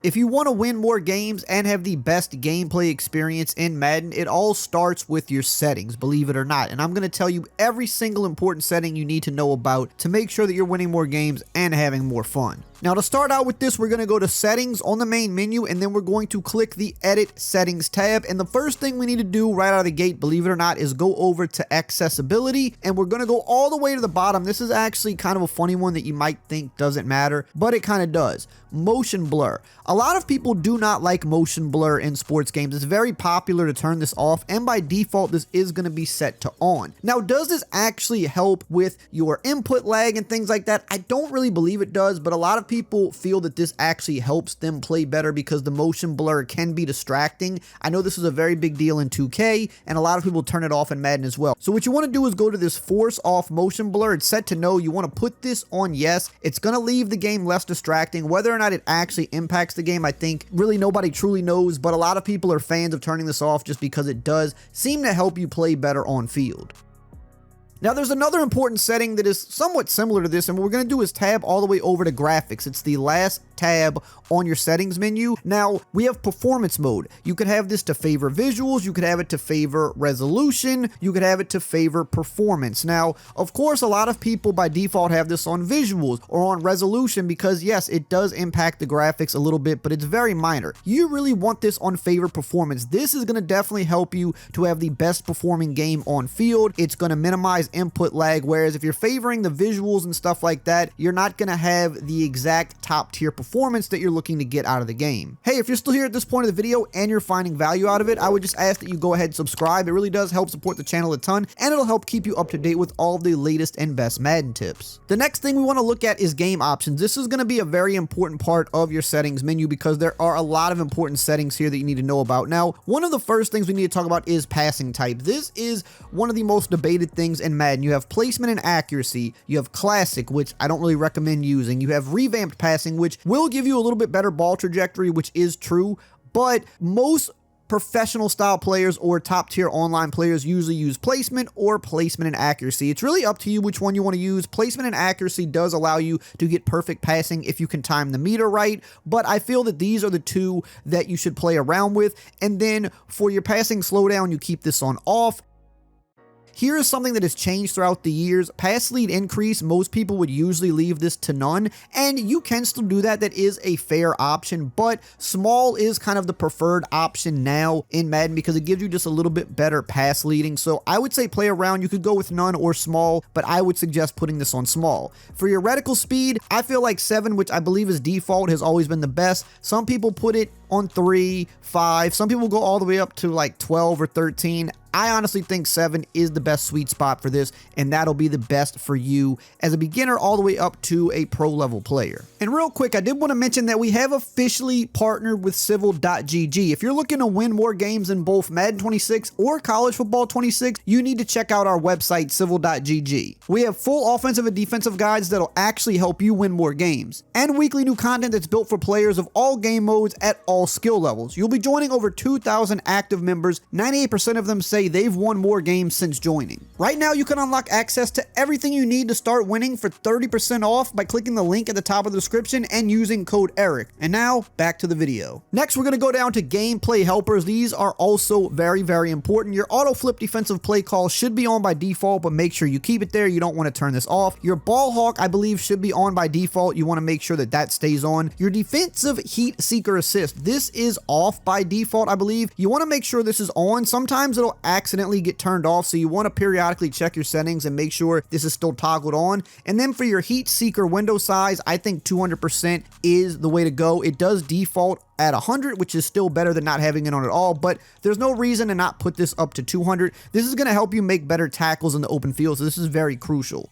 If you want to win more games and have the best gameplay experience in Madden, it all starts with your settings, believe it or not. And I'm going to tell you every single important setting you need to know about to make sure that you're winning more games and having more fun. Now, to start out with this, we're going to go to settings on the main menu, and then we're going to click the edit settings tab. And the first thing we need to do right out of the gate, believe it or not, is go over to accessibility, and we're going to go all the way to the bottom. This is actually kind of a funny one that you might think doesn't matter, but it kind of does. Motion blur. A lot of people do not like motion blur in sports games. It's very popular to turn this off, and by default, this is going to be set to on. Now, does this actually help with your input lag and things like that? I don't really believe it does, but a lot of people feel that this actually helps them play better because the motion blur can be distracting. I know this is a very big deal in 2K, and a lot of people turn it off in Madden as well. So what you want to do is go to this force off motion blur. It's set to no. You want to put this on yes. It's going to leave the game less distracting. Whether or not it actually impacts the game, I think really nobody truly knows, but a lot of people are fans of turning this off just because it does seem to help you play better on field. Now, there's another important setting that is somewhat similar to this, and what we're going to do is tab all the way over to graphics. It's the last tab on your settings menu. Now, we have performance mode. You could have this to favor visuals, you could have it to favor resolution, you could have it to favor performance. Now, of course, a lot of people by default have this on visuals or on resolution because, yes, it does impact the graphics a little bit, but it's very minor. You really want this on favor performance. This is going to definitely help you to have the best performing game on field. It's going to minimize input lag, whereas if you're favoring the visuals and stuff like that, you're not going to have the exact top tier performance that you're looking to get out of the game. Hey, if you're still here at this point of the video and you're finding value out of it, I would just ask that you go ahead and subscribe. It really does help support the channel a ton, and it'll help keep you up to date with all of the latest and best Madden tips. The next thing we want to look at is game options. This is going to be a very important part of your settings menu because there are a lot of important settings here that you need to know about. Now, one of the first things we need to talk about is passing type. This is one of the most debated things in Madden. You have placement and accuracy, you have classic, which I don't really recommend using, you have revamped passing, which will give you a little bit better ball trajectory, which is true, but most professional style players or top tier online players usually use placement or placement and accuracy. It's really up to you which one you want to use. Placement and accuracy does allow you to get perfect passing if you can time the meter right, but I feel that these are the two that you should play around with. And then for your passing slowdown, you keep this on off. Here is something that has changed throughout the years. Pass lead increase, most people would usually leave this to none, and you can still do that. That is a fair option, but small is kind of the preferred option now in Madden because it gives you just a little bit better pass leading. So I would say play around. You could go with none or small, but I would suggest putting this on small. For your reticle speed, I feel like 7, which I believe is default, has always been the best. Some people put it on 3, 5. Some people go all the way up to like 12 or 13. I honestly think 7 is the best sweet spot for this, and that'll be the best for you as a beginner all the way up to a pro level player. And real quick, I did want to mention that we have officially partnered with Civil.gg. If you're looking to win more games in both Madden 26 or College Football 26, you need to check out our website, Civil.gg. We have full offensive and defensive guides that'll actually help you win more games, and weekly new content that's built for players of all game modes at all skill levels. You'll be joining over 2,000 active members. 98% of them say they've won more games since joining. Right now, you can unlock access to everything you need to start winning for 30% off by clicking the link at the top of the description and using code ERIC. And now, back to the video. Next, we're going to go down to gameplay helpers. These are also very, very important. Your auto flip defensive play call should be on by default, but make sure you keep it there. You don't want to turn this off. Your ball hawk, I believe, should be on by default. You want to make sure that that stays on. Your defensive heat seeker assist, this is off by default, I believe. You want to make sure this is on. Sometimes it'll accidentally get turned off, so you want to periodically check your settings and make sure this is still toggled on. And then for your heat seeker window size, I think 200% is the way to go. It does default at 100, which is still better than not having it on at all, but there's no reason to not put this up to 200. This is going to help you make better tackles in the open field, so this is very crucial.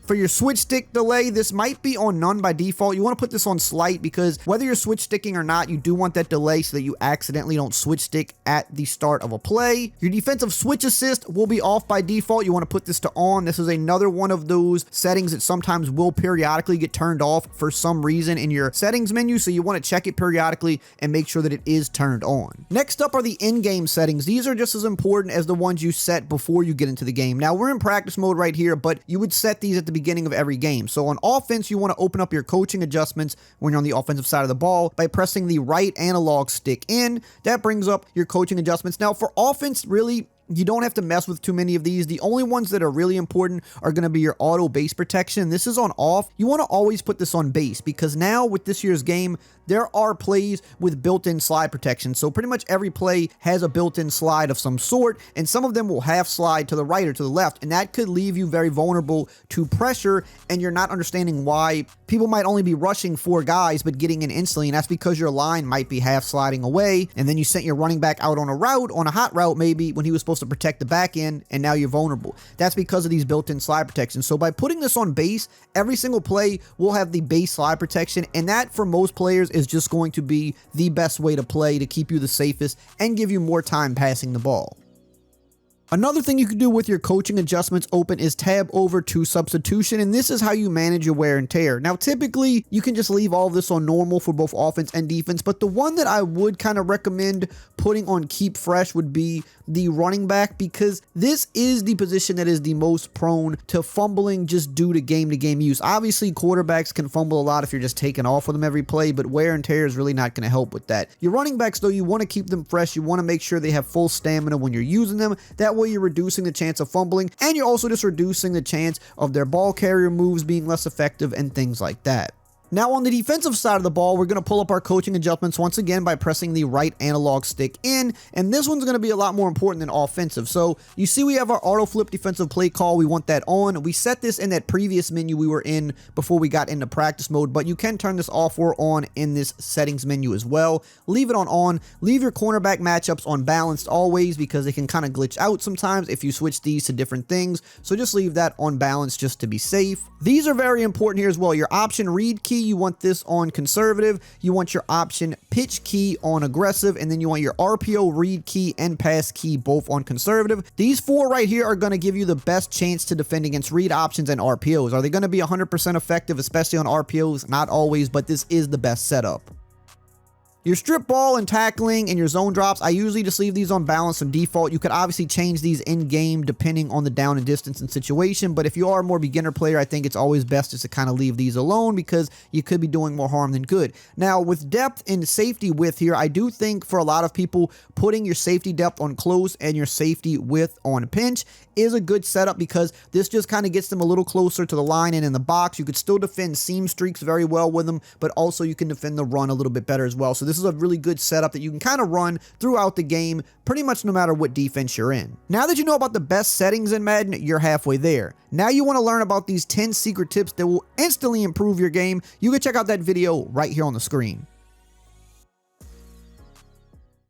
For your switch stick delay, this might be on none by default. You want to put this on slight because whether you're switch sticking or not, you do want that delay so that you accidentally don't switch stick at the start of a play. Your defensive switch assist will be off by default. You want to put this to on. This is another one of those settings that sometimes will periodically get turned off for some reason in your settings menu, so you want to check it periodically and make sure that it is turned on. Next up are the in-game settings. These are just as important as the ones you set before you get into the game. Now, we're in practice mode right here, but you would set these at the beginning of every game. So on offense, you want to open up your coaching adjustments when you're on the offensive side of the ball by pressing the right analog stick in. That brings up your coaching adjustments. Now for offense, really, you don't have to mess with too many of these. The only ones that are really important are going to be your auto base protection. This is on off. You want to always put this on base because now with this year's game, there are plays with built-in slide protection. So pretty much every play has a built-in slide of some sort, and some of them will half slide to the right or to the left, and that could leave you very vulnerable to pressure, and you're not understanding why people might only be rushing 4 guys but getting in instantly, and that's because your line might be half sliding away, and then you sent your running back out on a route, on a hot route maybe, when he was supposed to protect the back end, and now you're vulnerable. That's because of these built-in slide protections. So by putting this on base, every single play will have the base slide protection, and that for most players is just going to be the best way to play to keep you the safest and give you more time passing the ball. Another thing you can do with your coaching adjustments open is tab over to substitution, and this is how you manage your wear and tear. Now, typically, you can just leave all of this on normal for both offense and defense, but the one that I would kind of recommend putting on keep fresh would be the running back, because this is the position that is the most prone to fumbling just due to game-to-game use. Obviously, quarterbacks can fumble a lot if you're just taking off with them every play, but wear and tear is really not going to help with that. Your running backs, though, you want to keep them fresh. You want to make sure they have full stamina when you're using them. That way, you're reducing the chance of fumbling, and you're also just reducing the chance of their ball carrier moves being less effective and things like that. Now on the defensive side of the ball, we're going to pull up our coaching adjustments once again by pressing the right analog stick in, and this one's going to be a lot more important than offensive. So you see we have our auto flip defensive play call. We want that on. We set this in that previous menu we were in before we got into practice mode, but you can turn this off or on in this settings menu as well. Leave it on. Leave your cornerback matchups on balanced always, because they can kind of glitch out sometimes if you switch these to different things. So just leave that on balance just to be safe. These are very important here as well. Your option read key, you want this on conservative. You want your option pitch key on aggressive, and then you want your RPO read key and pass key both on conservative. These 4 right here are going to give you the best chance to defend against read options and RPOs. Are they going to be 100% effective, especially on RPOs? Not always, but this is the best setup. Your strip ball and tackling and your zone drops, I usually just leave these on balance and default. You could obviously change these in game depending on the down and distance and situation, but if you are a more beginner player, I think it's always best just to kind of leave these alone because you could be doing more harm than good. Now with depth and safety width here, I do think for a lot of people, putting your safety depth on close and your safety width on pinch is a good setup, because this just kind of gets them a little closer to the line and in the box. You could still defend seam streaks very well with them, but also you can defend the run a little bit better as well. So this is a really good setup that you can kind of run throughout the game, pretty much no matter what defense you're in. Now that you know about the best settings in Madden, you're halfway there. Now you want to learn about these 10 secret tips that will instantly improve your game. You can check out that video right here on the screen.